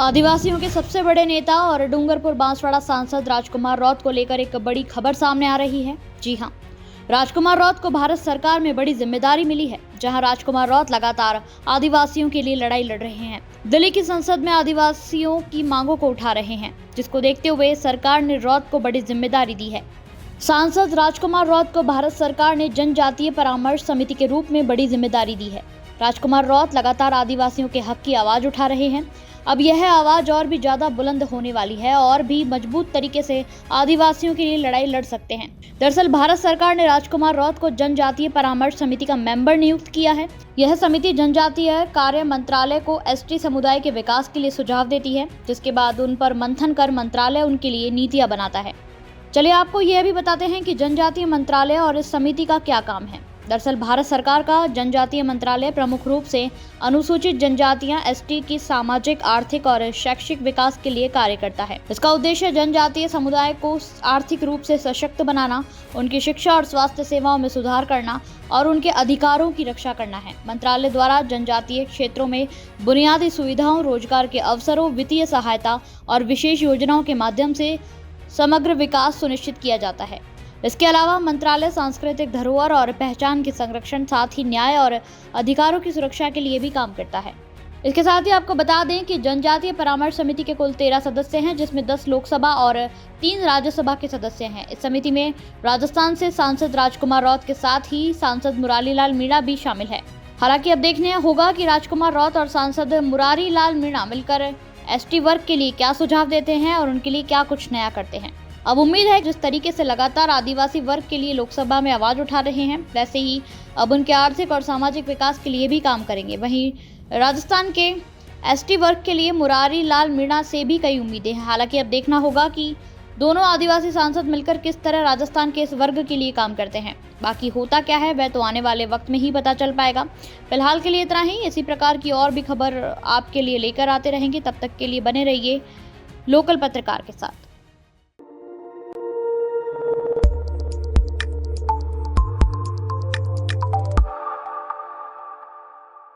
आदिवासियों के सबसे बड़े नेता और डूंगरपुर बांसवाड़ा सांसद राजकुमार रौत को लेकर एक बड़ी खबर सामने आ रही है। जी हां, राजकुमार रौत को भारत सरकार में बड़ी जिम्मेदारी मिली है, जहां राजकुमार रौत लगातार आदिवासियों के लिए लड़ाई लड़ रहे हैं। दिल्ली की संसद में आदिवासियों की मांगों को उठा रहे हैं, जिसको देखते हुए सरकार ने रौत को बड़ी जिम्मेदारी दी है। सांसद राजकुमार रौत को भारत सरकार ने जनजातीय परामर्श समिति के रूप में बड़ी जिम्मेदारी दी है। राजकुमार रौत लगातार आदिवासियों के हक की आवाज उठा रहे हैं। अब यह आवाज और भी ज्यादा बुलंद होने वाली है और भी मजबूत तरीके से आदिवासियों के लिए लड़ाई लड़ सकते हैं। दरअसल भारत सरकार ने राजकुमार रौत को जनजातीय परामर्श समिति का मेंबर नियुक्त किया है। यह समिति जनजातीय कार्य मंत्रालय को एसटी समुदाय के विकास के लिए सुझाव देती है, जिसके बाद उन पर मंथन कर मंत्रालय उनके लिए नीतियां बनाता है। चलिए आपको यह भी बताते हैं कि जनजातीय मंत्रालय और इस समिति का क्या काम है। दरअसल भारत सरकार का जनजातीय मंत्रालय प्रमुख रूप से अनुसूचित जनजातियां एसटी की सामाजिक, आर्थिक और शैक्षिक विकास के लिए कार्य करता है। इसका उद्देश्य जनजातीय समुदाय को आर्थिक रूप से सशक्त बनाना, उनकी शिक्षा और स्वास्थ्य सेवाओं में सुधार करना और उनके अधिकारों की रक्षा करना है। मंत्रालय द्वारा जनजातीय क्षेत्रों में बुनियादी सुविधाओं, रोजगार के अवसरों, वित्तीय सहायता और विशेष योजनाओं के माध्यम से समग्र विकास सुनिश्चित किया जाता है। इसके अलावा मंत्रालय सांस्कृतिक धरोहर और पहचान के संरक्षण, साथ ही न्याय और अधिकारों की सुरक्षा के लिए भी काम करता है। इसके साथ ही आपको बता दें कि जनजातीय परामर्श समिति के कुल 13 सदस्य हैं, जिसमें 10 लोकसभा और 3 राज्यसभा के सदस्य हैं। इस समिति में राजस्थान से सांसद राजकुमार रौत के साथ ही सांसद मुरारी लाल मीणा भी शामिल है। हालांकि अब देखने होगा कि राजकुमार रौत और सांसद मुरारी लाल मीणा मिलकर एसटी वर्ग के लिए क्या सुझाव देते हैं और उनके लिए क्या कुछ नया करते हैं। अब उम्मीद है जिस तरीके से लगातार आदिवासी वर्ग के लिए लोकसभा में आवाज उठा रहे हैं, वैसे ही अब उनके आर्थिक और सामाजिक विकास के लिए भी काम करेंगे। वहीं राजस्थान के एसटी वर्ग के लिए मुरारी लाल मीणा से भी कई उम्मीदें हैं। हालांकि अब देखना होगा कि दोनों आदिवासी सांसद मिलकर किस तरह राजस्थान के इस वर्ग के लिए काम करते हैं। बाकी होता क्या है वह तो आने वाले वक्त में ही पता चल पाएगा। फिलहाल के लिए इतना ही। इसी प्रकार की और भी खबर आपके लिए लेकर आते रहेंगे। तब तक के लिए बने रहिए लोकल पत्रकार के साथ।